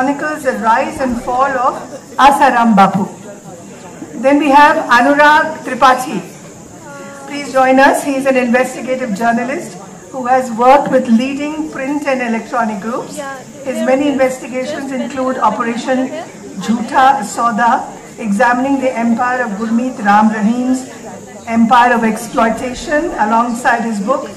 chronicles the rise and fall of Asaram Bapu. Then we have Anurag Tripathi. Please join us. He is an investigative journalist who has worked with leading print and electronic groups. His many investigations include Operation Jhootha Sauda, examining the empire of Gurmeet Ram Rahim's empire of exploitation, alongside his book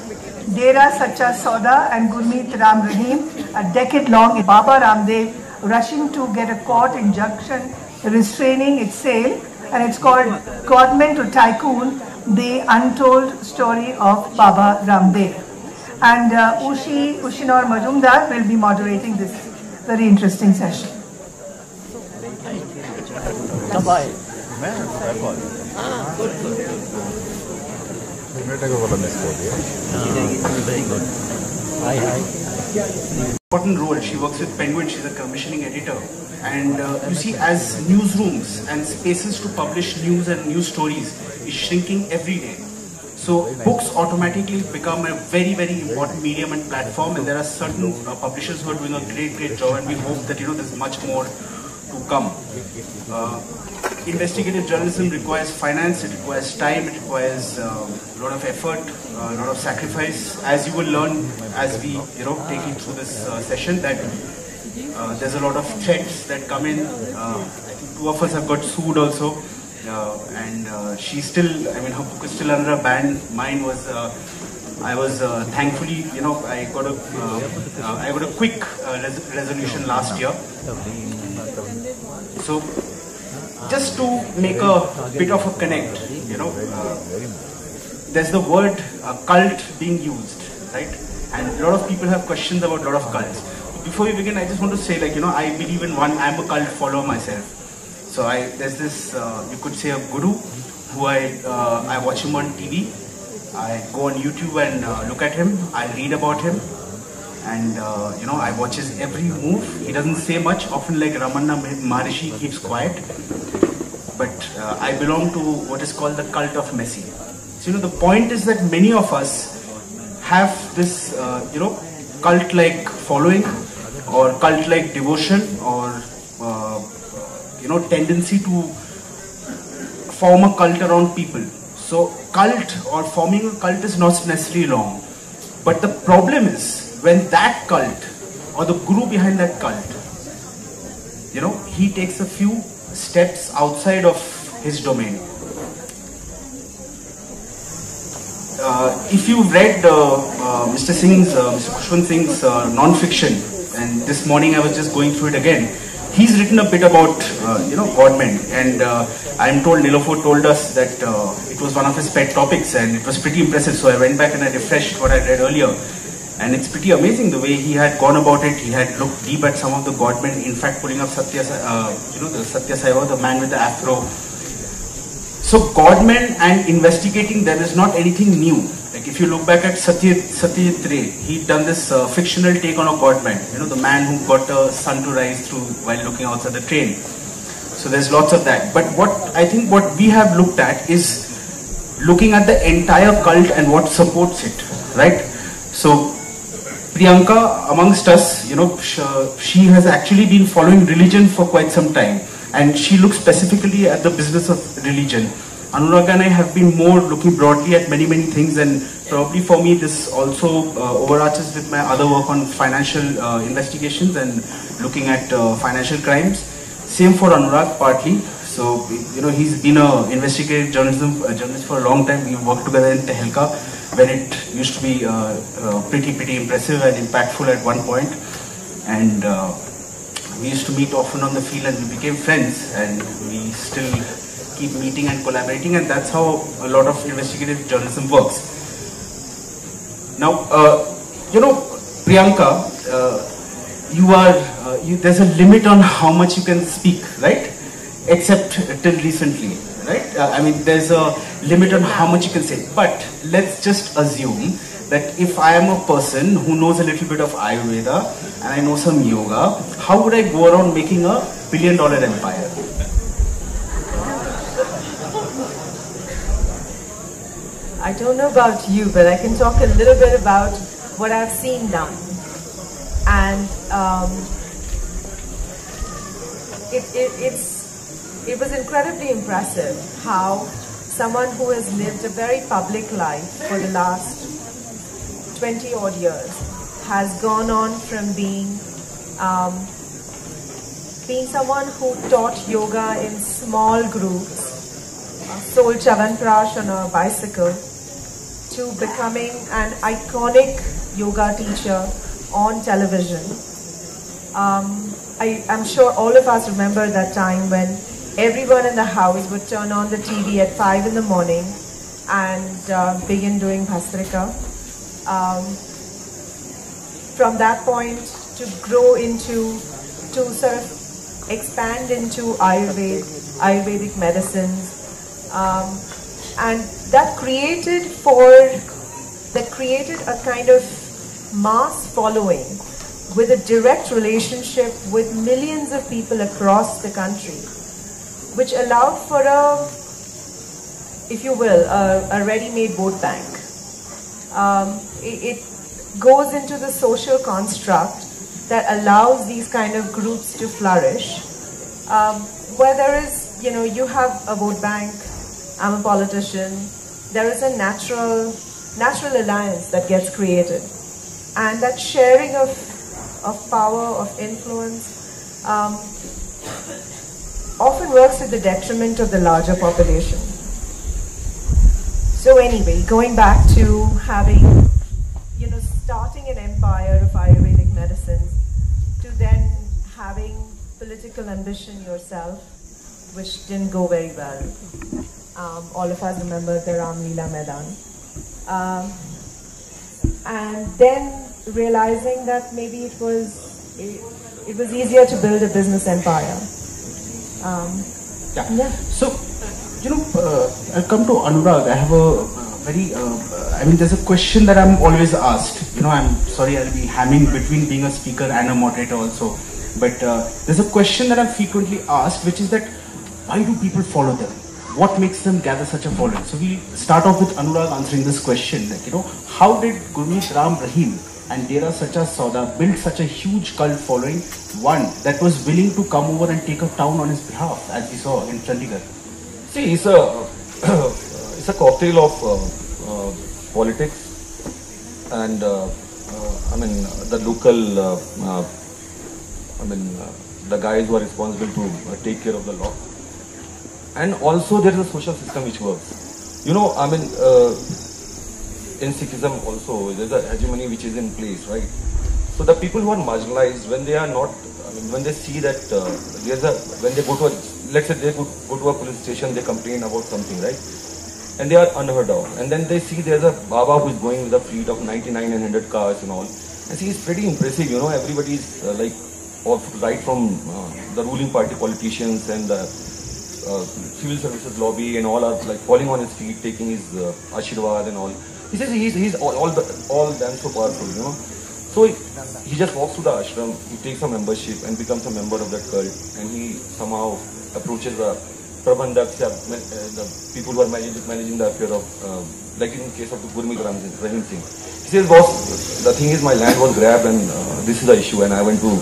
Dera Sacha Sauda and Gurmeet Ram Rahim, a decade-long Baba Ramdev rushing to get a court injunction restraining its sale, and it's called Godman to Tycoon, the untold story of Baba Ramdev. And Ushinor Majumdar will be moderating this very interesting session. Very good. Hi. Important role. She works with Penguin. She's a commissioning editor. And you see, as newsrooms and spaces to publish news and news stories is shrinking every day. So books automatically become a very, very important medium and platform. And there are certain publishers who are doing a great job. And we hope that, there's much more to come. Investigative journalism requires finance, it requires time, it requires a lot of effort, a lot of sacrifice. As you will learn as we take you through this session, that there's a lot of threats that come in. I think 2 of us have got sued also, and she's still, her book is still under a ban. Mine was, I was thankfully, I got a quick resolution last year. So just to make a bit of a connect, there's the word cult being used, right? And a lot of people have questions about a lot of cults. Before we begin, I just want to say, I believe in one. I'm a cult follower myself. So there's this, you could say, a guru who I watch him on TV. I go on YouTube and look at him. I read about him. And I watch his every move. He doesn't say much, often like Ramana Maharishi keeps quiet. But I belong to what is called the cult of Messi. So the point is that many of us have this cult-like following, or cult-like devotion, or tendency to form a cult around people. So cult or forming a cult is not necessarily wrong. But the problem is, when that cult or the guru behind that cult, he takes a few steps outside of his domain. If you've read Mr. Khushwant Singh's non-fiction, and this morning I was just going through it again, he's written a bit about, Godman, and I'm told Nilofer told us that it was one of his pet topics, and it was pretty impressive. So I went back and I refreshed what I read earlier. And it's pretty amazing the way he had gone about it. He had looked deep at some of the godmen, in fact pulling up Satya, the Satya Saiva, the man with the afro. So godmen and investigating them is not anything new. Like if you look back at Satyajit Ray, he'd done this fictional take on a godman, the man who got a sun to rise through while looking outside the train. So there's lots of that. But I think what we have looked at is looking at the entire cult and what supports it, right? So Priyanka, amongst us, she has actually been following religion for quite some time, and she looks specifically at the business of religion. Anurag and I have been more looking broadly at many things, and probably for me this also overarches with my other work on financial investigations and looking at financial crimes. Same for Anurag partly. So he's been an investigative journalist for a long time. We worked together in Tehelka, when it used to be pretty impressive and impactful at one point. And we used to meet often on the field, and we became friends, and we still keep meeting and collaborating, and that's how a lot of investigative journalism works. Now, Priyanka, there's a limit on how much you can speak, right? Except till recently. Right? There's a limit on how much you can say. But let's just assume that if I am a person who knows a little bit of Ayurveda and I know some yoga, how would I go around making a $1 billion empire? I don't know about you, but I can talk a little bit about what I've seen done. And it was incredibly impressive how someone who has lived a very public life for the last 20 odd years has gone on from being someone who taught yoga in small groups, sold Chavanprash on a bicycle, to becoming an iconic yoga teacher on television. I'm sure all of us remember that time when everyone in the house would turn on the TV at 5 in the morning and begin doing Bhastrika. From that point to grow into, to sort of expand into Ayurvedic medicines, and that created a kind of mass following with a direct relationship with millions of people across the country, which allowed for a, if you will, a ready-made vote bank. It goes into the social construct that allows these kind of groups to flourish, where there is, you have a vote bank, I'm a politician, there is a natural alliance that gets created. And that sharing of power, of influence, often works to the detriment of the larger population. So anyway, going back to having, starting an empire of Ayurvedic medicines, to then having political ambition yourself, which didn't go very well. All of us remember the Ram Leela Maidan. And then realizing that maybe it was easier to build a business empire. Yeah. So, I'll come to Anurag. I have a very, there's a question that I'm always asked. I'm sorry, I'll be hamming between being a speaker and a moderator also. But there's a question that I'm frequently asked, which is that, why do people follow them? What makes them gather such a following? So we'll start off with Anurag answering this question. How did Gurmeet Ram Rahim and Dera Sacha Sauda build such a huge cult following, one that was willing to come over and take a town on his behalf, as we saw in Chandigarh? See, it's a cocktail of politics and the local, the guys who are responsible to take care of the law. And also there is a social system which works. In Sikhism also there is a hegemony which is in place, right? So the people who are marginalized, when they are not, when they see that when they go to let's say they go to a police station, they complain about something, right? And they are unheard of. And then they see there's a Baba who is going with a fleet of 99 and 100 cars and all. And see, it's pretty impressive, everybody is right from the ruling party politicians and the civil services lobby and all are falling on his feet, taking his ashirwad and all. He says he's all damn so powerful, So he just walks to the ashram, he takes a membership and becomes a member of that cult, and he somehow approaches the prabandhaks, the people who are managing the affair of, like in case of the Gurmeet Ram Rahim Singh. He says, boss, the thing is my land was grabbed and this is the issue, and I went to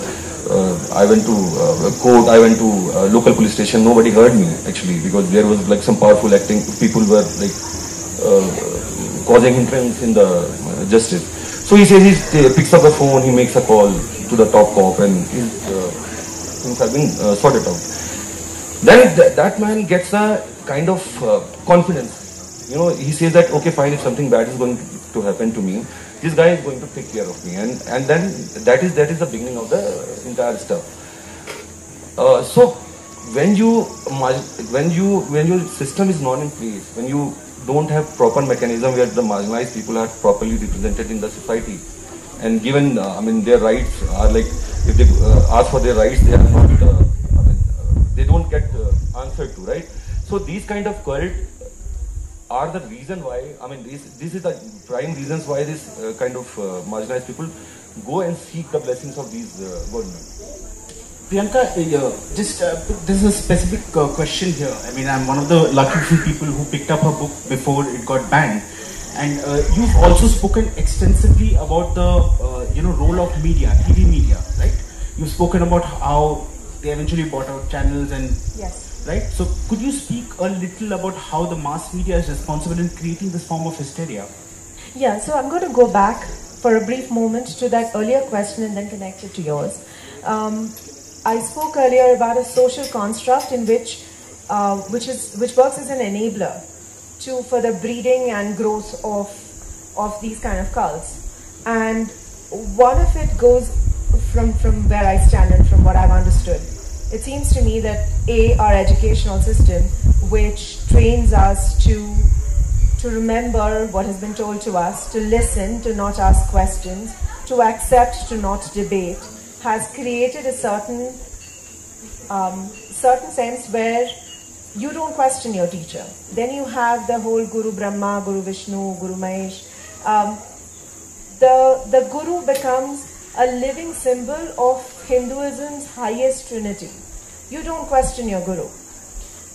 court, I went to local police station. Nobody heard me actually, because there was some powerful acting, people were causing hindrance in the justice. So he says he picks up the phone, he makes a call to the top cop, and things have been sorted out. Then that man gets a kind of confidence. He says that, okay, fine, if something bad is going to happen to me, this guy is going to take care of me, and then that is the beginning of the entire stuff. So when your system is not in place, when you don't have proper mechanism where the marginalized people are properly represented in the society, and given their rights are if they ask for their rights, they are not they don't get answered to, right? So these kind of cult are the reason why, this is the prime reasons why this kind of marginalized people go and seek the blessings of these government. Priyanka, there's a specific question here. I'm one of the lucky few people who picked up her book before it got banned. And you've also spoken extensively about the role of media, TV media, right? You've spoken about how they eventually bought out channels and Yes. right. So could you speak a little about how the mass media is responsible in creating this form of hysteria? Yeah, so I'm going to go back for a brief moment to that earlier question and then connect it to yours. I spoke earlier about a social construct in which works as an enabler for the breeding and growth of these kind of cults. And one of it goes from where I stand and from what I've understood. It seems to me that our educational system, which trains us to remember what has been told to us, to listen, to not ask questions, to accept, to not debate, has created a certain sense where you don't question your teacher. Then you have the whole Guru Brahma, Guru Vishnu, Guru Mahesh. The Guru becomes a living symbol of Hinduism's highest trinity. You don't question your Guru.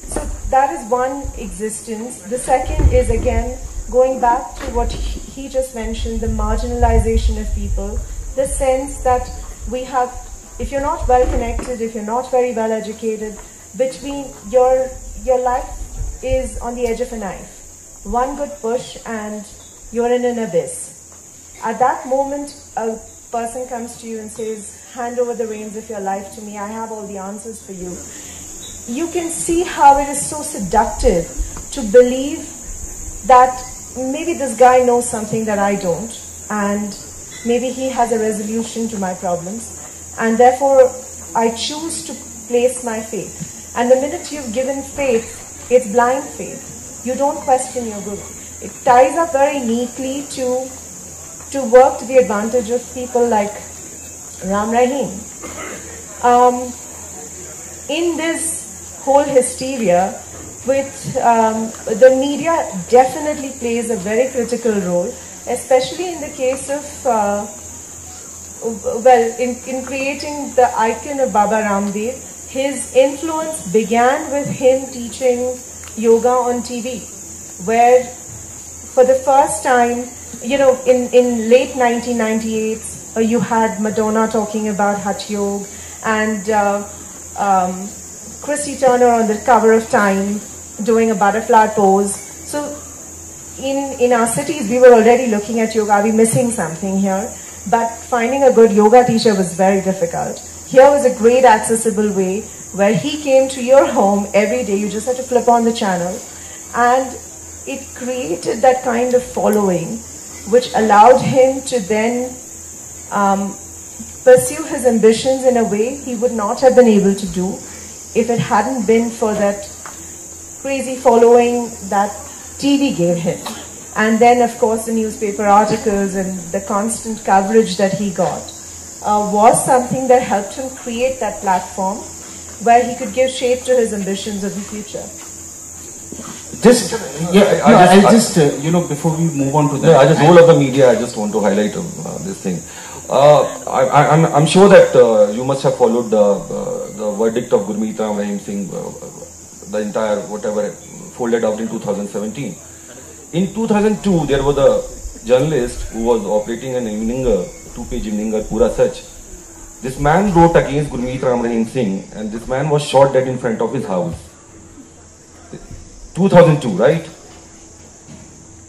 So that is one existence. The second is, again, going back to what he just mentioned, the marginalization of people, the sense that we have, if you're not well connected, if you're not very well educated, between your life is on the edge of a knife. One good push and you're in an abyss. At that moment, a person comes to you and says, hand over the reins of your life to me, I have all the answers for you. You can see how it is so seductive to believe that maybe this guy knows something that I don't, and maybe he has a resolution to my problems, and therefore I choose to place my faith. And the minute you've given faith, it's blind faith. You don't question your Guru. It ties up very neatly to work to the advantage of people like Ram Rahim. In this whole hysteria, the media definitely plays a very critical role, especially in the case of, in creating the icon of Baba Ramdev. His influence began with him teaching yoga on TV, where for the first time, in late 1998, you had Madonna talking about Hatha Yoga, and Chrissy Turner on the cover of Time doing a butterfly pose. So in our cities, we were already looking at yoga. Are we missing something here? But finding a good yoga teacher was very difficult. Here was a great accessible way where he came to your home every day. You just had to flip on the channel, and it created that kind of following which allowed him to then pursue his ambitions in a way he would not have been able to do if it hadn't been for that crazy following that TV gave him. And then, of course, the newspaper articles and the constant coverage that he got was something that helped him create that platform where he could give shape to his ambitions of the future. Before we move on to that, as a role of the media, I just want to highlight this thing. I'm sure that you must have followed the verdict of Gurmeet Ram Rahim Singh, the entire whatever folded out in 2017. In 2002, there was a journalist who was operating an eveninger, 2-page eveninger, Pura Sach. This man wrote against Gurmeet Ram Rahim Singh, and this man was shot dead in front of his house. 2002, right?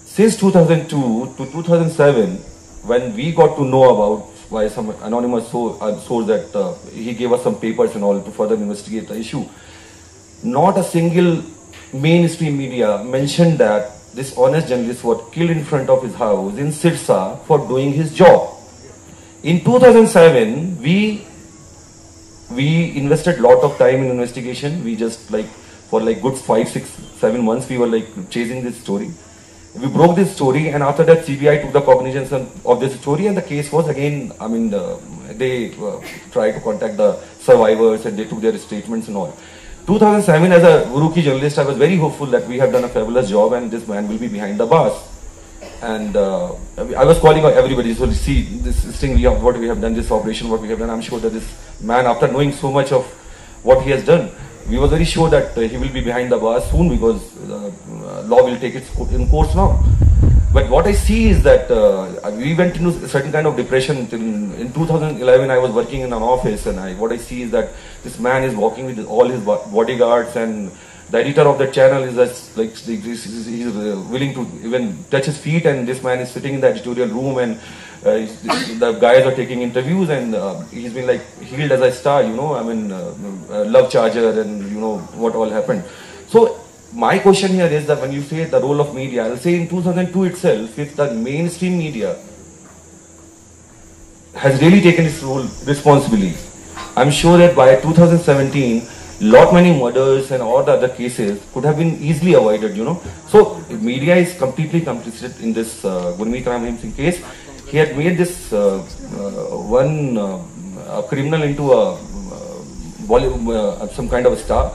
Since 2002 to 2007, when we got to know about by some anonymous source that he gave us some papers and all to further investigate the issue, not a single mainstream media mentioned that this honest journalist was killed in front of his house in Sirsa for doing his job. In 2007, we invested a lot of time in investigation. We just for good 5, 6, 7 months, we were chasing this story. We broke this story, and after that CBI took the cognizance of this story, and the case was again, they tried to contact the survivors and they took their statements and all. 2007, as a Guru Ki journalist, I was very hopeful that we have done a fabulous job and this man will be behind the bars. And I was calling out everybody, so see this thing, what we have done, this operation, what we have done. I'm sure that this man, after knowing so much of what he has done, we were very sure that he will be behind the bars soon, because law will take its course now. But what I see is that we went into a certain kind of depression. In 2011, I was working in an office, and what I see is that this man is walking with all his bodyguards, and the editor of the channel is just like he's willing to even touch his feet, and this man is sitting in the editorial room, and the guys are taking interviews, and he's been like hailed as a star, you know. I mean, love charger, and you know what all happened. So my question here is that when you say the role of media, I'll say in 2002 itself, if the mainstream media has really taken its role responsibly, I'm sure that by 2017, lot many murders and all the other cases could have been easily avoided, you know. So media is completely complicit in this Gurmeet Ram Rahim Singh case. He had made this one criminal into a some kind of a star.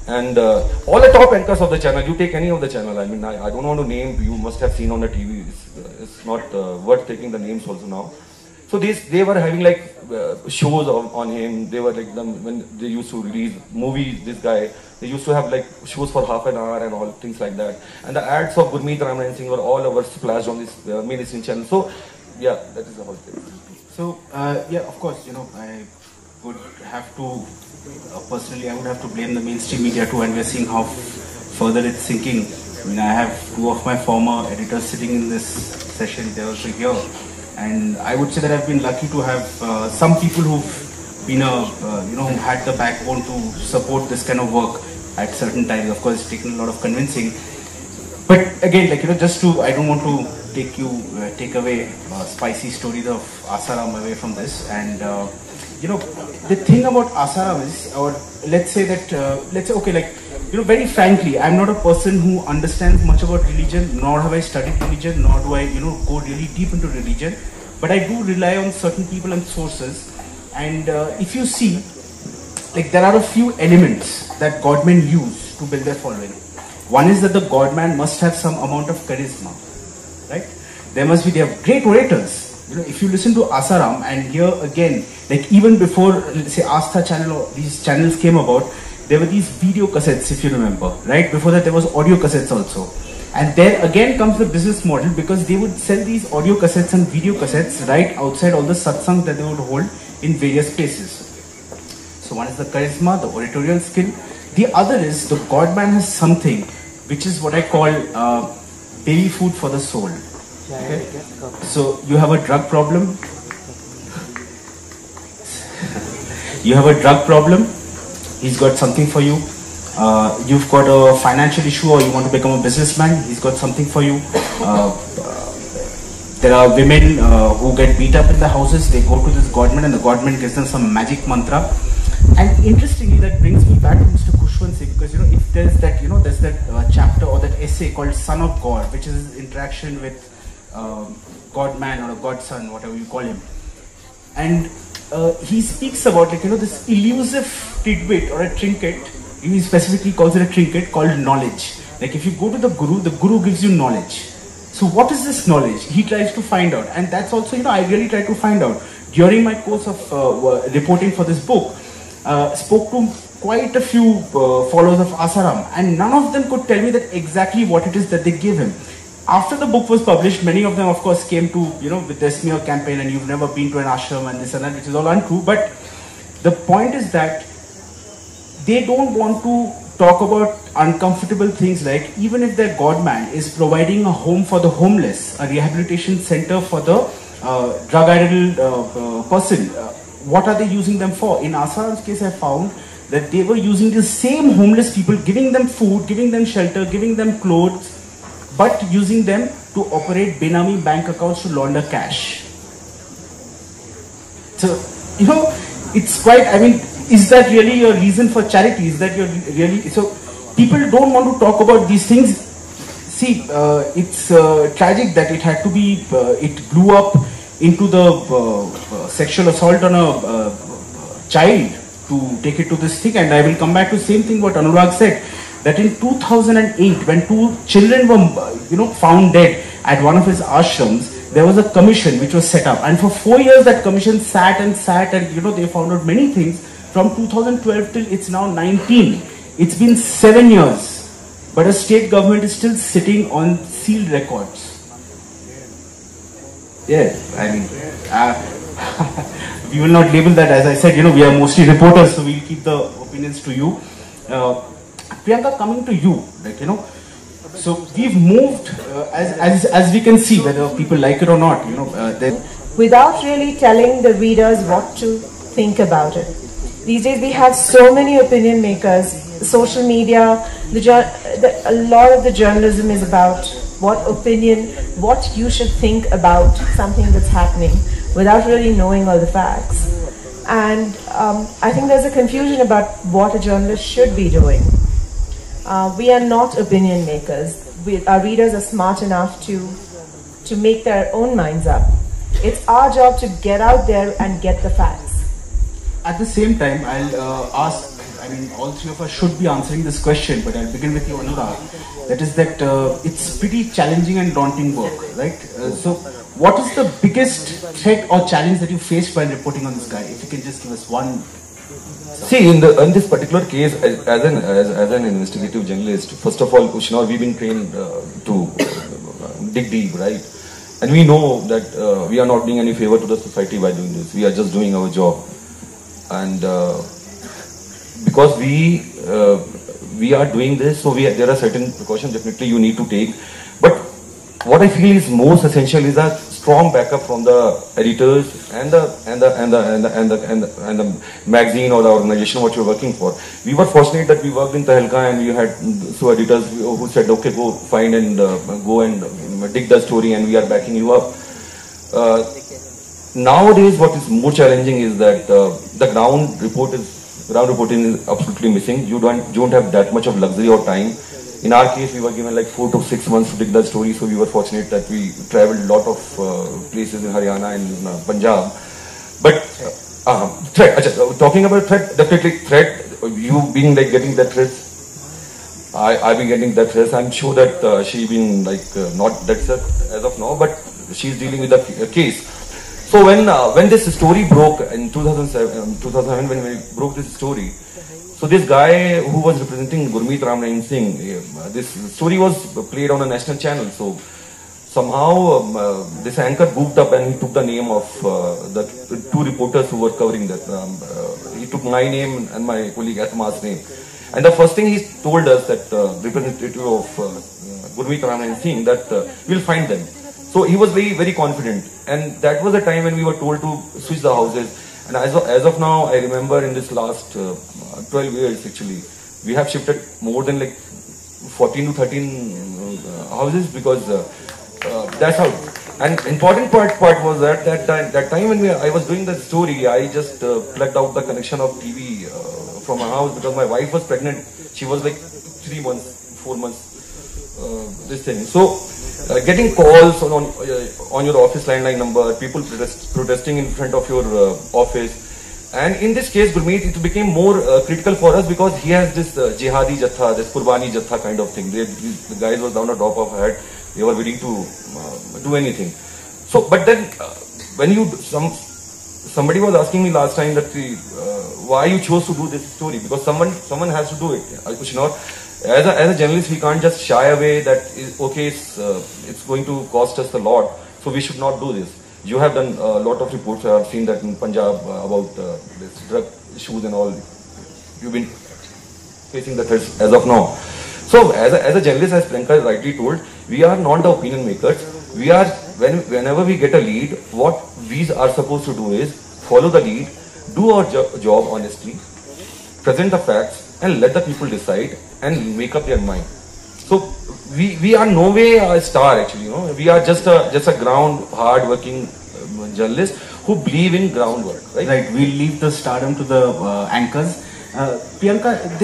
And all the top anchors of the channel, you take any of the channel, I mean, I don't want to name, you must have seen on the TV, it's not worth taking the names also now. So they were having like shows on him, they were like, when they used to release movies, this guy, they used to have like shows for half an hour and all things like that. And the ads of Gurmeet Ram Rahim Singh were all over splashed on this mainstream channel. So yeah, that is the whole thing. So yeah, of course, you know, I would have to personally, I would have to blame the mainstream media too, and we're seeing how further it's sinking. I mean, I have two of my former editors sitting in this session, they're also here, and I would say that I've been lucky to have some people who've been you know, who had the backbone to support this kind of work at certain times. Of course, it's taken a lot of convincing, but again, like, you know, just to, I don't want to take away spicy stories of Asaram away from this. And you know, the thing about Asaram is, or let's say that, okay, like, you know, very frankly, I'm not a person who understands much about religion, nor have I studied religion, nor do I, you know, go really deep into religion, but I do rely on certain people and sources. And if you see, like, there are a few elements that godmen use to build their following. One is that the godman must have some amount of charisma, right? They have great orators. You know, if you listen to Asaram, and here again, like even before, let's say, Astha channel or these channels came about, there were these video cassettes, if you remember, right? Before that, there was audio cassettes also. And there again comes the business model, because they would sell these audio cassettes and video cassettes right outside all the satsangs that they would hold in various places. So one is the charisma, the oratorial skill. The other is the godman has something which is what I call baby food for the soul. Okay? So you have a drug problem. You have a drug problem. He's got something for you. You've got a financial issue, or you want to become a businessman. He's got something for you. There are women who get beat up in the houses. They go to this godman, and the godman gives them some magic mantra. And interestingly, that brings me back to Mr. Khushwant Singh, because, you know, if there's that, you know, there's that chapter or that essay called Son of God, which is his interaction with God-man or a godson, whatever you call him. And he speaks about, like, you know, this elusive tidbit or a trinket. He specifically calls it a trinket called knowledge. Like, if you go to the guru gives you knowledge. So what is this knowledge? He tries to find out. And that's also, you know, I really try to find out. During my course of reporting for this book, spoke to quite a few followers of Asaram, and none of them could tell me that exactly what it is that they give him. After the book was published, many of them, of course, came to, you know, with their smear campaign, and you've never been to an ashram and this and that, which is all untrue. But the point is that they don't want to talk about uncomfortable things, like even if their godman is providing a home for the homeless, a rehabilitation center for the drug-addled person, what are they using them for? In Asaram's case, I found that they were using the same homeless people, giving them food, giving them shelter, giving them clothes, but using them to operate Benami bank accounts to launder cash. So, you know, it's quite, I mean, is that really your reason for charity? Is that your really, so people don't want to talk about these things. See, it's tragic that it had to be, it blew up into the sexual assault on a child to take it to this thing. And I will come back to the same thing what Anurag said, that in 2008, when 2 children were, you know, found dead at one of his ashrams, there was a commission which was set up. And for 4 years, that commission sat, and, you know, they found out many things. From 2012 till it's now 19. It's been 7 years. But a state government is still sitting on sealed records. Yeah, I mean, we will not label that. As I said, we are mostly reporters, so we'll keep the opinions to you. Priyanka, coming to you, so we've moved, as we can see, whether people like it or not, without really telling the readers what to think about it. These days we have so many opinion makers, social media, a lot of the journalism is about what you should think about something that's happening without really knowing all the facts. And I think there's a confusion about what a journalist should be doing. We are not opinion makers. Our readers are smart enough to make their own minds up. It's our job to get out there and get the facts. At the same time, I'll ask, all three of us should be answering this question, but I'll begin with you, Anurag. That is that it's pretty challenging and daunting work, right? So what is the biggest threat or challenge that you faced while reporting on this guy? If you can just give us one. See, in this particular case, as an investigative journalist, first of all, Kushnor, we've been trained to dig deep, right? And we know that we are not doing any favor to the society by doing this. We are just doing our job. And because we are doing this, so there are certain precautions definitely you need to take. But what I feel is most essential is a strong backup from the editors and the magazine or the organization what you're working for. We were fortunate that we worked in Tehelka and we had so editors who said, okay, go find and go and dig the story, and we are backing you up. Nowadays, what is more challenging is that the ground reporting is absolutely missing. You don't have that much of luxury or time. In our case, we were given like 4 to 6 months to dig the story, so we were fortunate that we traveled a lot of places in Haryana and Punjab. But threat. Talking about threat, definitely threat. You being like getting that threats. I've been getting that threats. I'm sure that she been like not that threat as of now, but she's dealing with the case. So when this story broke in 2007, when we broke this story, so this guy who was representing Gurmeet Ramnain Singh, this story was played on a national channel. So somehow this anchor goofed up and he took the name of the two reporters who were covering that. He took my name and my colleague Atma's name. And the first thing he told us that representative of Gurmeet Ramnain Singh that we'll find them. So he was very, very confident, and that was the time when we were told to switch the houses. And as of now, I remember in this last 12 years actually, we have shifted more than like 14 to 13 houses because that's how. And important part was that time when I was doing that story, I just plugged out the connection of TV from my house because my wife was pregnant. She was like 3 months, 4 months. This thing. So getting calls on your office landline number, people protesting in front of your office, and in this case, Gurmeet, it became more critical for us because he has this jihadi jatha, this Qurbani jatha kind of thing. The guys was down the top of her head. They were willing to do anything. So, but then when somebody was asking me last time that why you chose to do this story, because someone has to do it. Kushnor, as a journalist, we can't just shy away that okay, it's going to cost us a lot, so we should not do this. You have done a lot of reports. I have seen that in Punjab about this drug issues and all. You've been facing the threats as of now. So as a journalist, as Priyanka rightly told, we are not the opinion makers. We are whenever we get a lead, what we are supposed to do is follow the lead, do our job honestly, present the facts, and let the people decide and make up their mind. So we are no way a star actually, we are just a ground hard working journalist who believe in groundwork, right? Right, we'll leave the stardom to the anchors. Priyanka,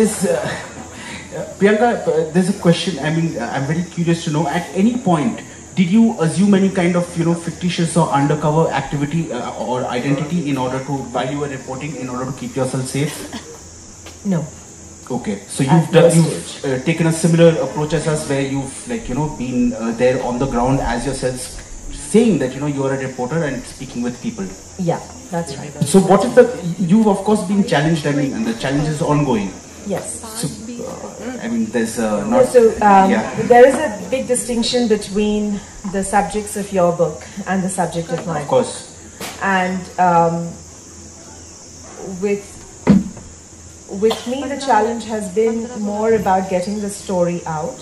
there's a question. I'm very curious to know, at any point did you assume any kind of fictitious or undercover activity or identity in order to, while you were reporting, in order to keep yourself safe? No. Okay, so you've taken a similar approach as us, where you've been there on the ground as yourself, saying that you are a reporter and speaking with people. Yeah, that's right. So what is you've of course been challenged, and the challenge is ongoing. Yes. So I mean, there's not... There is a big distinction between the subjects of your book and the subject of mine. Of course. And with me, the challenge has been more about getting the story out.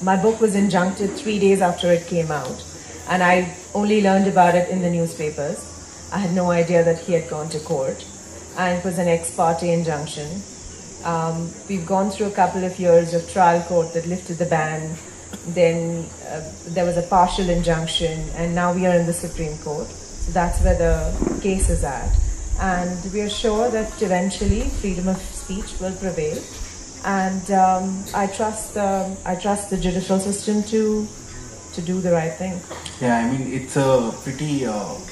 My book was injuncted 3 days after it came out, and I only learned about it in the newspapers. I had no idea that he had gone to court, and it was an ex parte injunction. We've gone through a couple of years of trial court that lifted the ban. Then there was a partial injunction, and now we are in the Supreme Court. So that's where the case is at. And we are sure that eventually freedom of speech will prevail. And I trust the judicial system to do the right thing. Yeah, I mean, it's a pretty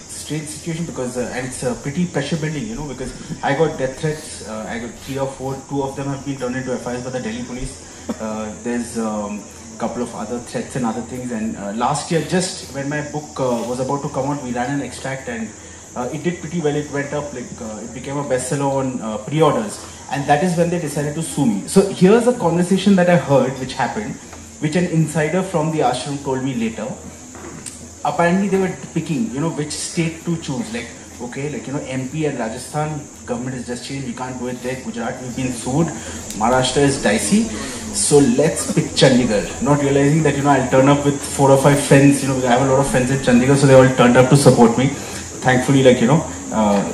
strange situation because and it's a pretty pressure building, you know, because I got death threats. I got 3 or 4. 2 of them have been turned into FIRs by the Delhi police. There's couple of other threats and other things, and last year, just when my book was about to come out, we ran an extract, and it did pretty well. It went up, like it became a bestseller on pre-orders, and that is when they decided to sue me. So here's a conversation that I heard which happened, which an insider from the ashram told me later. Apparently they were picking, you know, which state to choose, like, okay, like, you know, MP and Rajasthan, government has just changed, we can't do it there. Gujarat, we've been sued. Maharashtra is dicey. So let's pick Chandigarh. Not realizing that, you know, I'll turn up with 4 or 5 friends, you know, I have a lot of friends in Chandigarh, so they all turned up to support me. Thankfully, like, you know,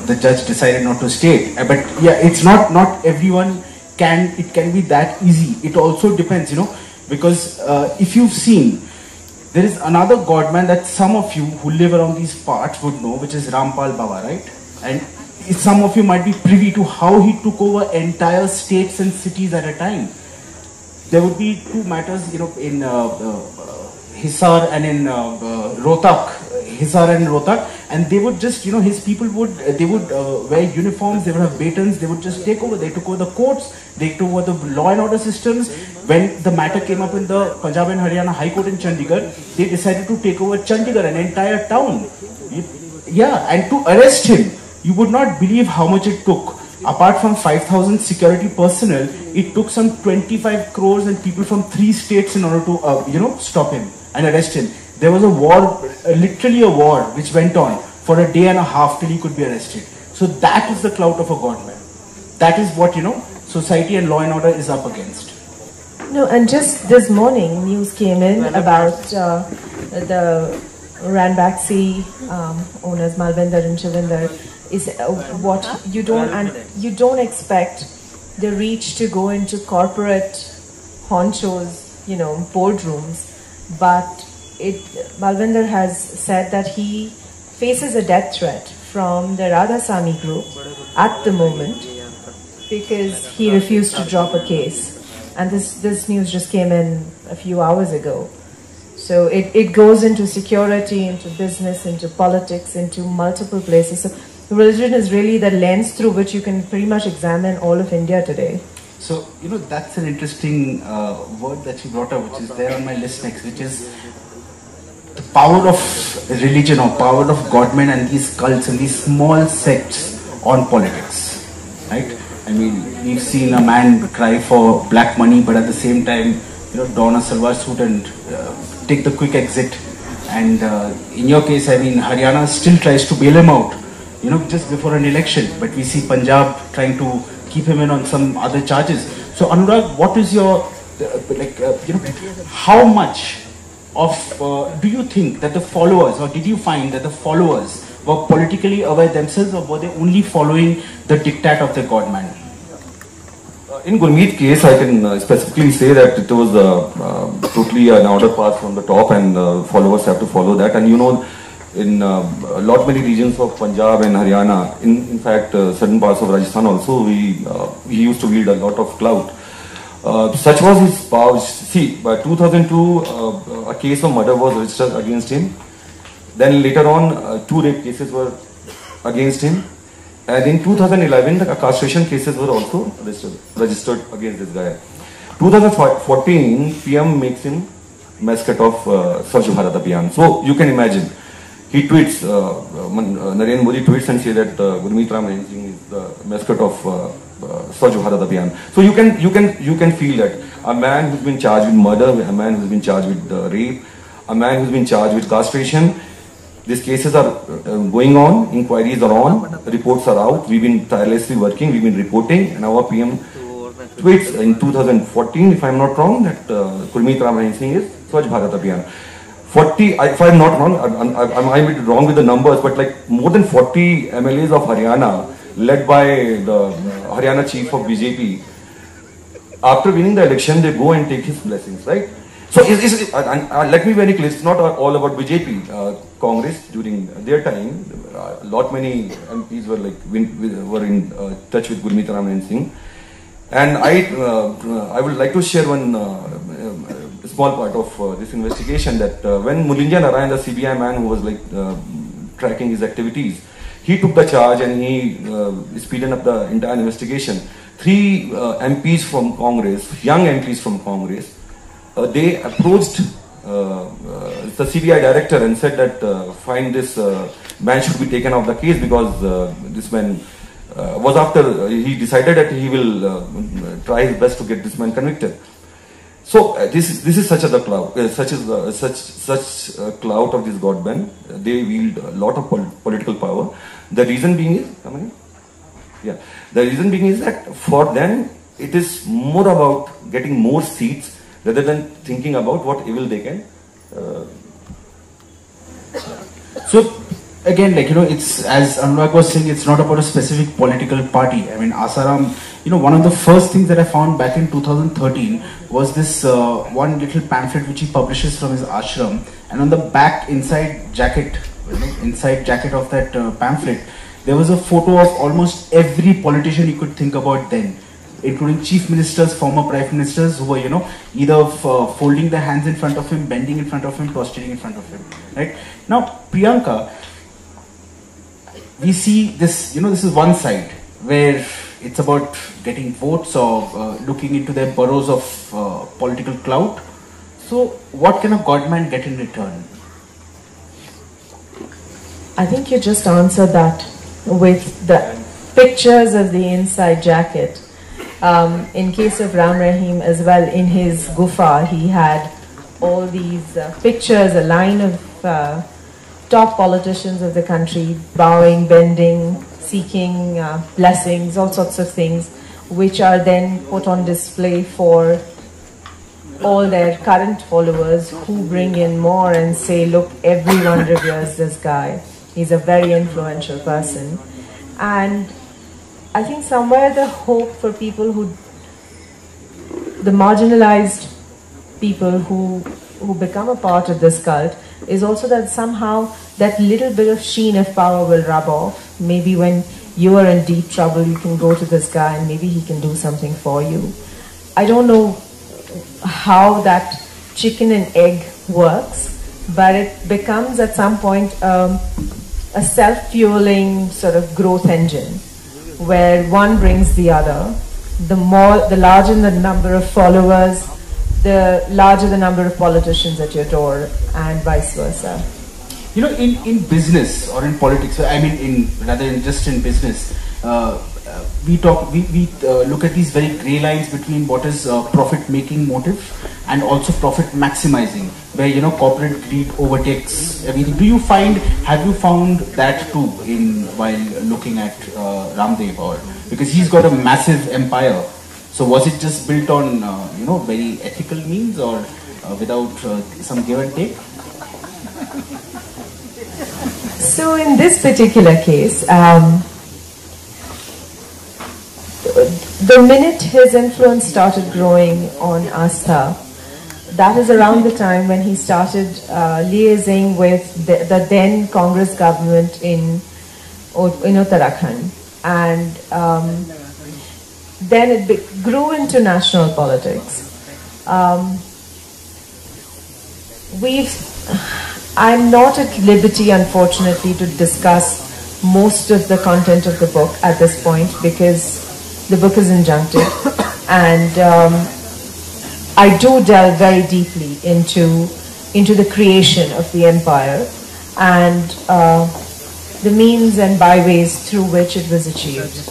the judge decided not to stay. But yeah, it's not everyone it can be that easy. It also depends, you know, because if you've seen, there is another godman that some of you who live around these parts would know, which is Rampal Baba, right? And some of you might be privy to how he took over entire states and cities at a time. There would be 2 matters, you know, in Hisar and in Rohtak, and they would just, you know, his people would, they would wear uniforms, they would have batons, they would just take over. They took over the courts, they took over the law and order systems. When the matter came up in the Punjab and Haryana High Court in Chandigarh, they decided to take over Chandigarh, an entire town. Yeah, and to arrest him, you would not believe how much it took. Apart from 5,000 security personnel, it took some 25 crores and people from 3 states in order to, you know, stop him and arrest him. There was a war, literally a war, which went on for a day and a half till he could be arrested. So that is the clout of a godman. That is what, you know, society and law and order is up against. No, and just this morning, news came in about the Ranbaxy owners, Malvinder and Chavinder, is what you don't expect the reach to go into corporate honchos, you know, boardrooms, but Malvinder has said that he faces a death threat from the Radhasamy group at the moment because he refused to drop a case, and this news just came in a few hours ago. So it goes into security, into business, into politics, into multiple places. So religion is really the lens through which you can pretty much examine all of India today. So, you know, that's an interesting word that you brought up, which is there on my list next, which is the power of religion or power of godmen and these cults and these small sects on politics, right? I mean, we've seen a man cry for black money, but at the same time, you know, don a salwar suit and take the quick exit. And in your case, I mean, Haryana still tries to bail him out, you know, just before an election, but we see Punjab trying to keep him in on some other charges. So Anurag, what is your, you know, how much of, do you think that the followers, or did you find that the followers were politically aware themselves, or were they only following the diktat of the godman? In Gurmeet case, I can specifically say that it was totally an order passed from the top, and followers have to follow that. And you know, in a lot many regions of Punjab and Haryana, in fact certain parts of Rajasthan also, he used to wield a lot of clout. Such was his power. See, by 2002 a case of murder was registered against him. Then later on 2 rape cases were against him, and in 2011 the castration cases were also registered against this guy. 2014 PM makes him mascot of Swachh Bharat Abhiyan. So you can imagine, he tweets, Narendra Modi tweets and says that Gurmeet Ram Ranjit Singh is the mascot of Swachh Bharat Abhiyan. So you can feel that a man who's been charged with murder, a man who's been charged with rape, a man who's been charged with castration. These cases are going on, inquiries are on, reports are out. We've been tirelessly working, we've been reporting, and our PM tweets in 2014, if I'm not wrong, that Gurmeet Ram Rahim Singh is Swachh Bharat Abhiyan. 40, if I'm not wrong, I might be wrong with the numbers, but like more than 40 MLAs of Haryana, led by the Haryana chief of BJP, after winning the election, they go and take his blessings, right? So let me be very clear, it's not all about BJP. Congress during their time, many MPs were in touch with Gurmeet Ram Rahim Singh, and I would like to share one small part of this investigation, that when Mulindya Narayan, the CBI man who was tracking his activities, he took the charge and he speeded up the entire investigation. 3 MPs from Congress, young MPs from Congress, they approached the CBI director and said that fine, this man should be taken off the case, because this man was after he decided that he will try his best to get this man convicted. So this is such a clout, such a clout of this godmen. They wield a lot of political power. The reason being is, the reason being is that for them it is more about getting more seats rather than thinking about what evil they can. So again, it's, as Anurag was saying, it's not about a specific political party. I mean, Asaram, one of the first things that I found back in 2013 was this one little pamphlet which he publishes from his ashram, and on the back inside jacket of that pamphlet, there was a photo of almost every politician you could think about then, including chief ministers, former prime ministers, who were, either folding their hands in front of him, bending in front of him, prostrating in front of him, right? Now, Priyanka, we see this, this is one side where it's about getting votes or looking into their burrows of political clout. So what can a godman get in return? I think you just answered that with the pictures of the inside jacket. In case of Ram Rahim as well, in his gufa, he had all these pictures, a line of top politicians of the country bowing, bending, seeking blessings, all sorts of things, which are then put on display for all their current followers, who bring in more and say, look, everyone reveres this guy. He's a very influential person. And I think somewhere the hope for people the marginalized people who become a part of this cult, is also that somehow that little bit of sheen of power will rub off. Maybe when you are in deep trouble, you can go to this guy and maybe he can do something for you. I don't know how that chicken and egg works, but it becomes at some point a self-fueling sort of growth engine, where one brings the other. The larger the number of followers, the larger the number of politicians at your door, and vice versa. In business or in politics, I mean, rather than just in business, we look at these very grey lines between what is profit-making motive and also profit-maximizing, where corporate greed overtakes everything. Have you found that too while looking at Ramdev, or because he's got a massive empire? So was it just built on very ethical means, or without some give and take? So in this particular case, the minute his influence started growing on Astha, that is around the time when he started liaising with the then Congress government in Uttarakhand, and then it grew into national politics. I'm not at liberty, unfortunately, to discuss most of the content of the book at this point, because the book is injunctive, and I do delve very deeply into the creation of the empire and the means and byways through which it was achieved.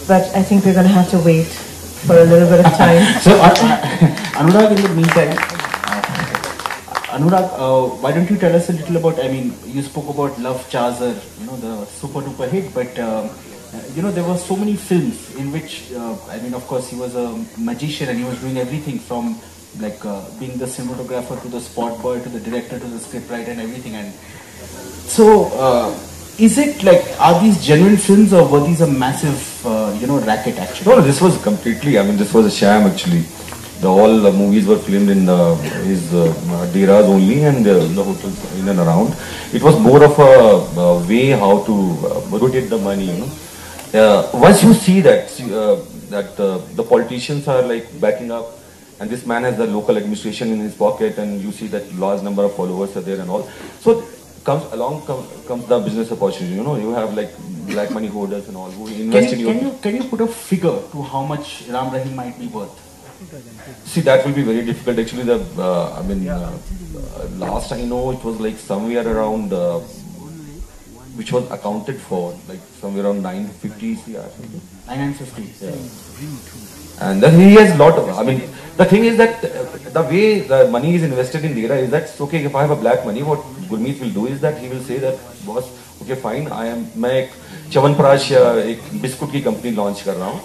but I think we're going to have to wait for a little bit of time. So, Anurag, in the meantime, Anurag, why don't you tell us a little about, I mean, you spoke about Love Chazar, the super duper hit, but there were so many films in which, I mean, of course, he was a magician and he was doing everything from like being the cinematographer to the spot boy to the director to the scriptwriter and everything. And so, is it like, are these genuine films or were these a massive, racket actually? No, this was completely, I mean, this was a sham actually. All the movies were filmed in his deras only and the hotels in and around. It was more of a way how to rotate the money, Once you see that, the politicians are like backing up and this man has the local administration in his pocket and you see that large number of followers are there and all. So comes the business opportunity, you have like black money holders and all who invest in you. Can you put a figure to how much Ram Rahim might be worth? See, that will be very difficult. Actually, last I know, it was like somewhere around, which was accounted for, like somewhere around 950 CR. 950. Yeah. And then he has a lot of, I mean, the thing is that the way the money is invested in Dera is that, okay, if I have a black money, what Gurmeet will do is that he will say that, boss, okay, fine, मैं एक च्यवनप्राश या एक biscuit की company launch कर रहा हूँ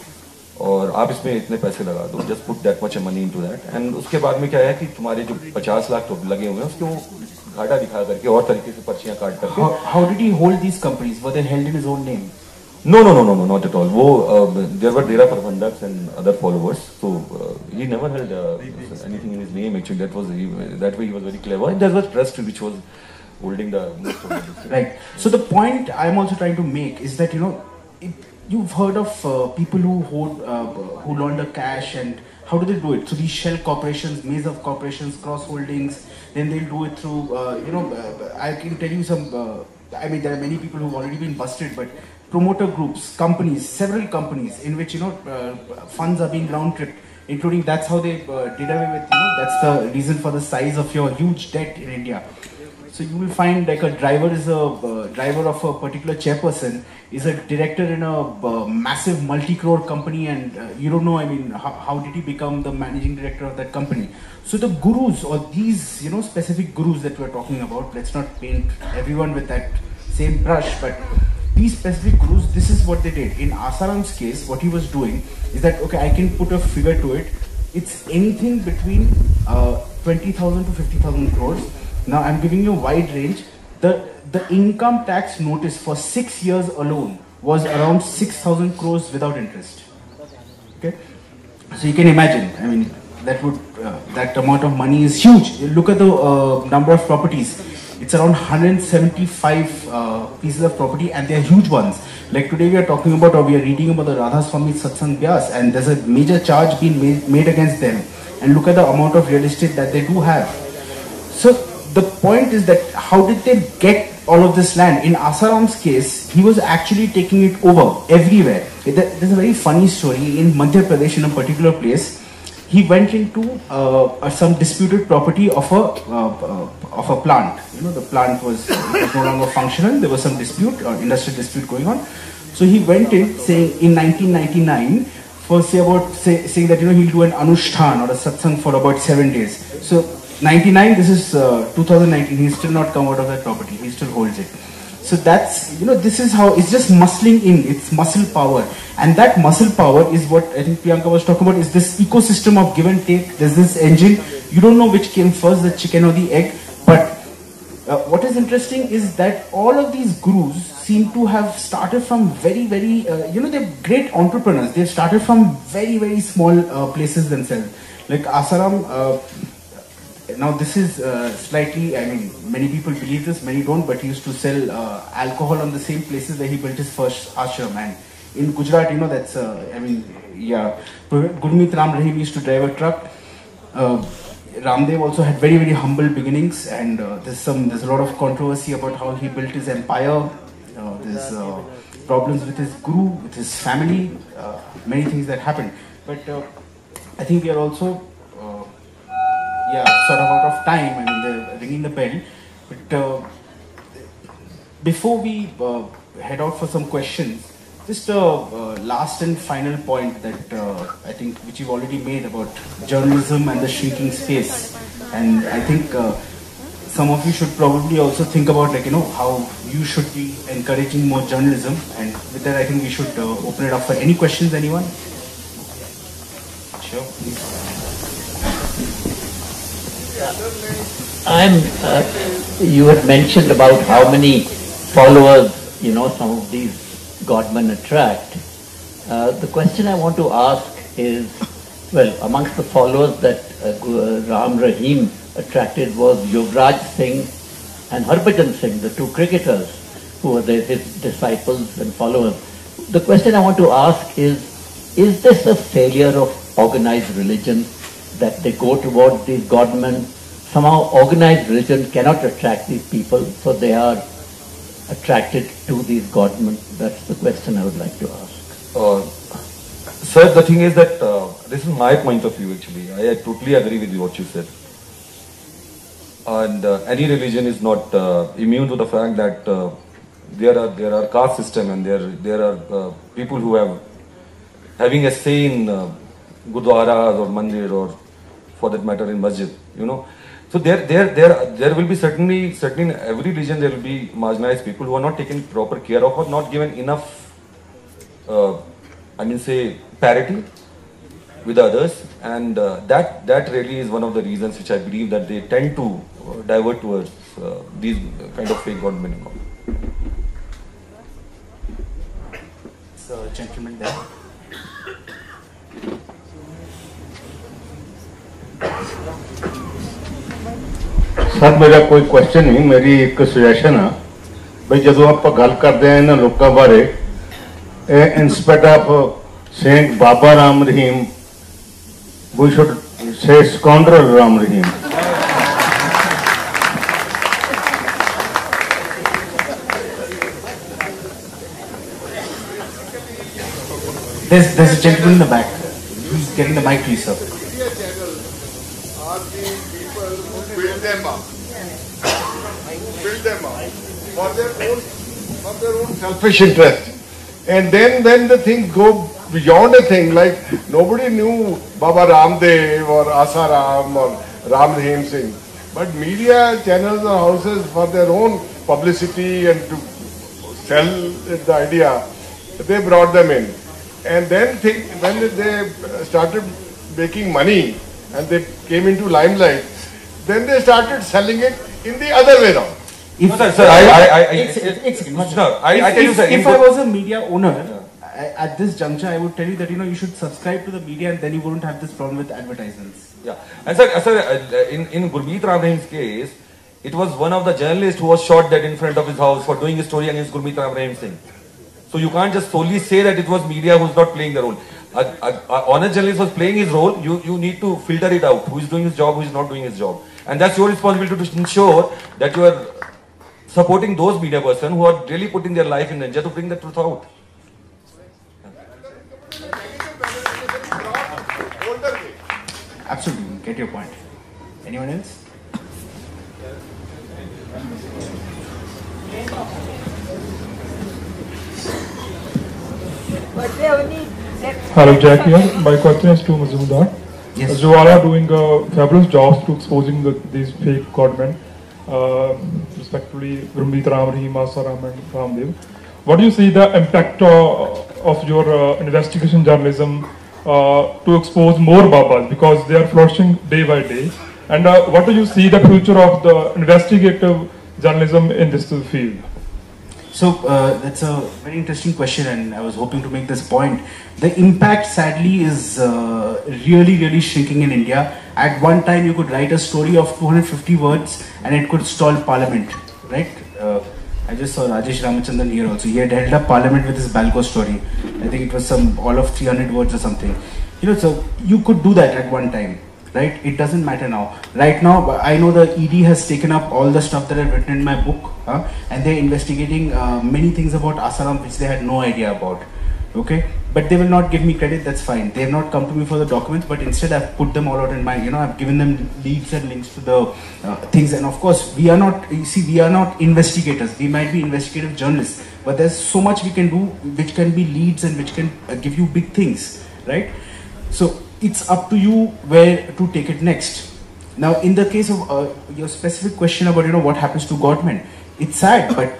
और आप इसमें इतने पैसे लगा दो, just put that much money into that, and उसके बाद में क्या है कि तुम्हारे जो 50 लाख लगे हुए हैं उसके वो घाटा दिखा करके और तरीके से पर्चियां काट करके. How did he hold these companies? Were they held in his own name? No, not at all. There were Dera Prabandhaks and other followers, so he never held anything in his name. Actually, that way he was very clever, and there was trust which was holding the most of it. Right. So the point I'm also trying to make is that you've heard of people who launder cash, and how do they do it? So these shell corporations, maze of corporations, cross holdings. Then they'll do it through I can tell you some. I mean, there are many people who've already been busted, but promoter groups, companies, several companies in which funds are being round tripped, including that's how they did away with that's the reason for the size of your huge debt in India. So you will find like a driver is a driver of a particular chairperson is a director in a massive multi-crore company, and you don't know, I mean, how did he become the managing director of that company? So the gurus, or these specific gurus that we're talking about, let's not paint everyone with that same brush, but these specific gurus, this is what they did. In Asaram's case, what he was doing is that, okay, I can put a figure to it. It's anything between 20,000 to 50,000 crores. Now I'm giving you a wide range. The income tax notice for 6 years alone was around 6,000 crores without interest. Okay, so you can imagine. I mean, that amount of money is huge. Look at the number of properties. It's around 175 pieces of property, and they are huge ones. Like today we are talking about, or we are reading about the Radha Swami Satsang Vyas, and there's a major charge being made against them. And look at the amount of real estate that they do have. So the point is that how did they get all of this land? In Asaram's case, he was actually taking it over everywhere. There's a very funny story in Madhya Pradesh, in a particular place. He went into some disputed property of a plant. The plant was no longer functional. There was some dispute, industrial dispute going on. So he went in saying in 1999, saying that he'll do an anushtan or a satsang for about 7 days. So 99, this is 2019. He's still not come out of that property. He still holds it. So that's, this is how, it's just muscling in, it's muscle power. And that muscle power is what I think Priyanka was talking about, is this ecosystem of give and take. There's this engine. You don't know which came first, the chicken or the egg. But what is interesting is that all of these gurus seem to have started from very, very, they're great entrepreneurs. They've started from very, very small places themselves. Like Asaram, now this is slightly, I mean, many people believe this, many don't, but he used to sell alcohol on the same places where he built his first ashram. And in Gujarat, that's, Gurmeet Ram Rahim used to drive a truck. Ramdev also had very, very humble beginnings, and there's a lot of controversy about how he built his empire. There's problems with his guru, with his family, many things that happened. But I think we are also sort of out of time. I mean, they're ringing the bell. But before we head out for some questions, Just a last and final point that I think which you've already made about journalism and the shrinking space, and I think some of you should probably also think about, like, how you should be encouraging more journalism. And with that, I think we should open it up for any questions. Anyone? Sure, please. You had mentioned about how many followers, some of these godmen attract. The question I want to ask is, well, amongst the followers that Ram Rahim attracted was Yuvraj Singh and Harbhajan Singh, the two cricketers who were his disciples and followers. The question I want to ask is this a failure of organized religion, that they go towards these godmen? Somehow organized religion cannot attract these people, so they are attracted to these godmen. That's the question I would like to ask. Sir, the thing is that this is my point of view actually. I totally agree with what you said. And any religion is not immune to the fact that there are caste system, and there are people who having a say in gurdwaras or mandir, or for that matter in masjid. So there will be certainly in every religion there will be marginalized people who are not taken proper care of, or not given enough parity with others, and that really is one of the reasons which I believe that they tend to divert towards these kind of fake godmen. So, gentleman there. Sir मेरा कोई question नहीं, मेरी एक suggestion है भाई, जो आप गल करते हैं इन्होंने लोगों बारे, inspect of saying Baba Ram Rahim, we should say scoundrel Ram Rahim. There's a gentleman in the back. Who's getting the mic, please, sir? Build them up for their own selfish interest, and then when the things go beyond a thing, like nobody knew Baba Ramdev or Asaram or Ram Rahim Singh, but media channels or houses for their own publicity and to sell the idea, they brought them in, and then when they started making money and they came into limelight, then they started selling it in the other way around. If I was a media owner, at this juncture, I would tell you that you should subscribe to the media, and then you wouldn't have this problem with advertisements. Yeah, and sir, in Gurmeet Ram Rahim's case, it was one of the journalists who was shot dead in front of his house for doing a story against Gurmeet Ram Rahim Singh. So you can't just solely say that it was media who's not playing the role. A honest journalist was playing his role. You need to filter it out. Who is doing his job, who is not doing his job, and that's your responsibility to ensure that you are supporting those media persons who are really putting their life in danger to bring the truth out. Absolutely, get your point. Anyone else? Hello, Jack here. My question is to Mazumdar. Yes. You all are doing fabulous jobs to exposing these fake godmen, respectively Gurmeet Ram Rahim, Asaram and Ramdev. What do you see the impact of your investigation journalism to expose more Babas, because they are flourishing day by day? And what do you see the future of the investigative journalism in this field? So that's a very interesting question, and I was hoping to make this point. The impact, sadly, is really shrinking in India. At one time, you could write a story of 250 words and it could stall Parliament, right? I just saw Rajesh Ramachandran here also. He had held up Parliament with his Balco story. I think it was all of 300 words or something. So you could do that at one time, right? It doesn't matter now. Right now, I know the ED has taken up all the stuff that I've written in my book, and they're investigating many things about Asaram which they had no idea about. Okay, but they will not give me credit. That's fine. They have not come to me for the documents, but instead I've put them all out in my, I've given them leads and links to the things. And of course, we are not, you see, we are not investigators. We might be investigative journalists, but there's so much we can do, which can be leads and which can give you big things, right? So it's up to you where to take it next. Now, in the case of your specific question about, what happens to Godmen, it's sad, but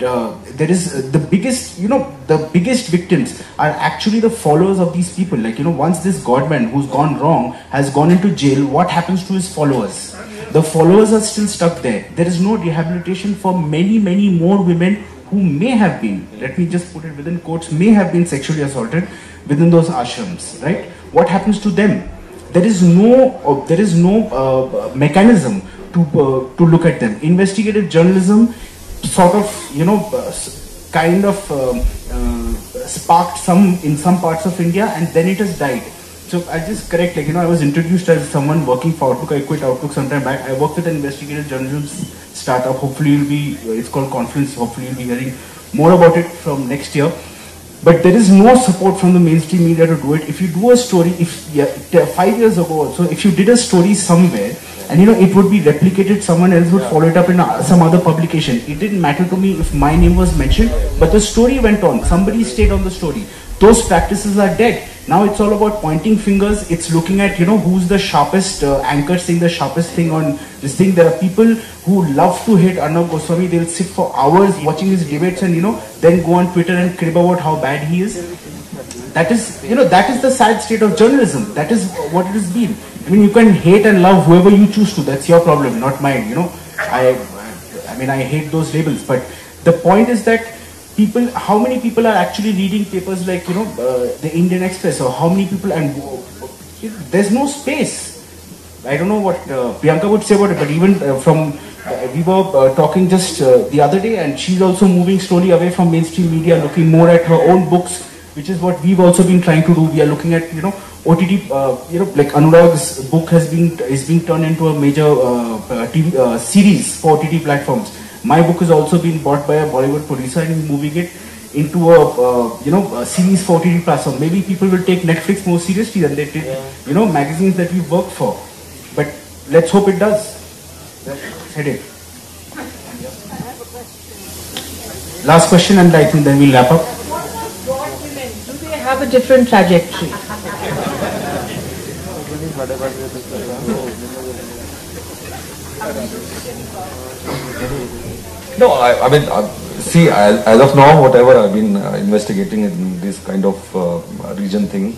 there is the biggest, the biggest victims are actually the followers of these people. Like, once this Godman who's gone wrong has gone into jail, what happens to his followers? The followers are still stuck there. There is no rehabilitation for many, many more women who may have been, let me just put it within quotes, may have been sexually assaulted within those ashrams, right? What happens to them? There is no mechanism to look at them. Investigative journalism sort of, kind of sparked some in some parts of India, and then it has died. So I just correct, I was introduced as someone working for Outlook. I quit Outlook some time back. I worked with an investigative journalism startup. Hopefully it's called Confluence. Hopefully you'll be hearing more about it from next year. But there is no support from the mainstream media to do it. If you do a story, 5 years ago also, if you did a story somewhere, and it would be replicated, someone else would follow it up in some other publication. It didn't matter to me if my name was mentioned, but the story went on. Somebody stayed on the story. Those practices are dead. Now it's all about pointing fingers. It's looking at, who's the sharpest anchor saying the sharpest thing on this thing. There are people who love to hate Arnab Goswami. They'll sit for hours watching his debates and, then go on Twitter and crib about how bad he is. That is, that is the sad state of journalism. That is what it has been. I mean, you can hate and love whoever you choose to. That's your problem, not mine. I hate those labels. But the point is that how many people are actually reading papers like, the Indian Express, or how many people, and there's no space. I don't know what Priyanka would say about it, but even we were talking just the other day, and she's also moving slowly away from mainstream media, looking more at her own books, which is what we've also been trying to do. We are looking at, OTT, like Anurag's book is being turned into a major TV series for OTT platforms. My book has also been bought by a Bollywood producer and he's moving it into a series for OTT platform. Maybe people will take Netflix more seriously than they take, magazines that we work for. But let's hope it does. Headache. Last question, and I think then we'll wrap up. Do they have a different trajectory? No, I mean, see, as of now, whatever I've been investigating in this kind of region thing,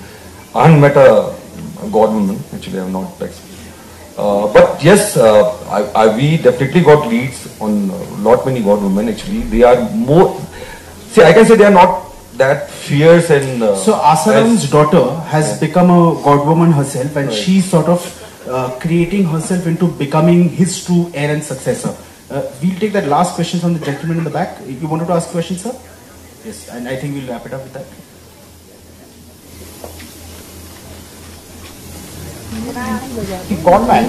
I haven't met a god woman. Actually, I have not. But yes, we definitely got leads on many god women. Actually, they are more. See, I can say they are not that fierce and. So Asaram's daughter has become a god woman herself, and she's sort of creating herself into becoming his true heir and successor. We'll take that last question from the gentleman in the back. You wanted to ask a question, sir? Yes, and I think we'll wrap it up with that. Godman,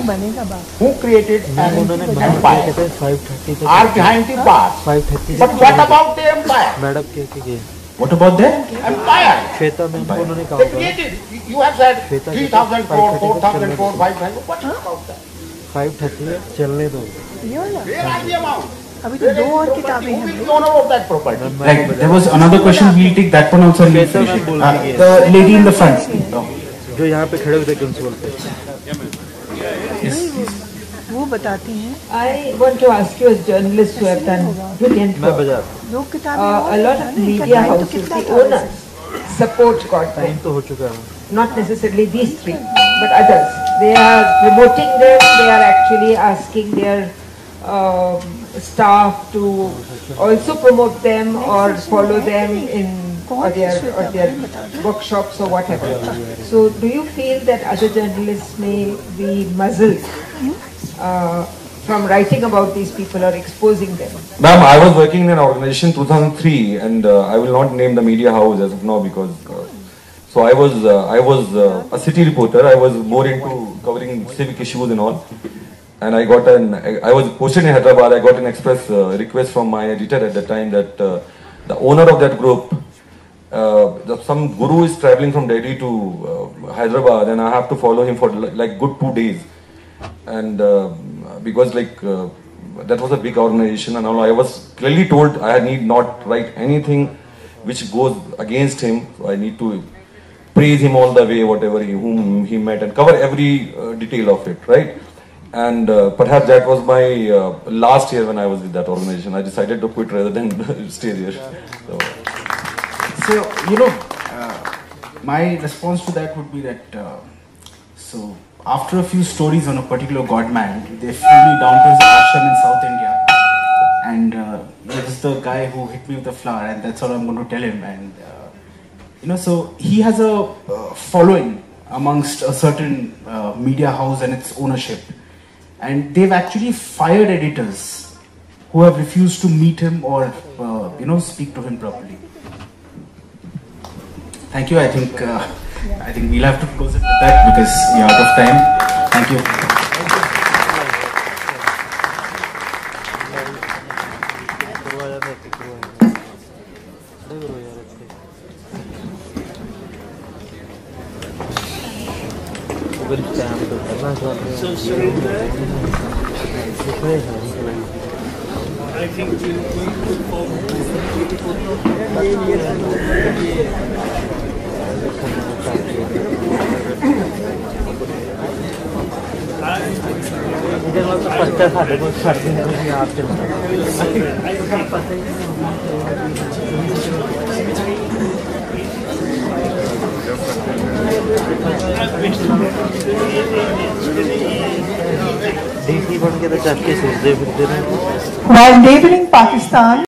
who created an empire, are behind the bars. But what about the empire? What about the empire? They created, you have said 3,000 crore, 4,000 crore, 5,000 crore. What about that? 530 चलने दो. Where are the amount? अभी तो 2 और किताबें हैं. Who is the owner of that property? Right, there was another question. We'll take that one also. The lady in the front. जो यहाँ पे खड़े हुए थे कंसोल पे. वो बताती हैं. I want to ask you as journalists who have done brilliant work. A lot of media houses, the owners, support Godman. तो हो चुका है. Not necessarily these three, but others. They are promoting them. They are actually asking their staff to also promote them or follow them in their workshops or whatever. So, do you feel that other journalists may be muzzled from writing about these people or exposing them? Ma'am, I was working in an organization 2003, and I will not name the media house as of now because. So I was a city reporter. I was more into covering civic issues and all. And I was posted in Hyderabad. I got an express request from my editor at the time that the owner of that group some guru is traveling from Delhi to Hyderabad, and I have to follow him for like good 2 days, and because that was a big organization, and all, I was clearly told I need not write anything which goes against him. So I need to praise him all the way, whom he met, and cover every detail of it, right? And perhaps that was my last year when I was with that organization. I decided to quit rather than stay there. So my response to that would be that, so after a few stories on a particular godman, they flew me down to his ashram in South India, and this is the guy who hit me with a flower, and that's all I'm going to tell him. And so he has a following amongst a certain media house and its ownership, and they've actually fired editors who have refused to meet him or speak to him properly. Thank you. I think we'll have to close it with that because we're out of time. Thank you. I think we put forward. While neighboring Pakistan,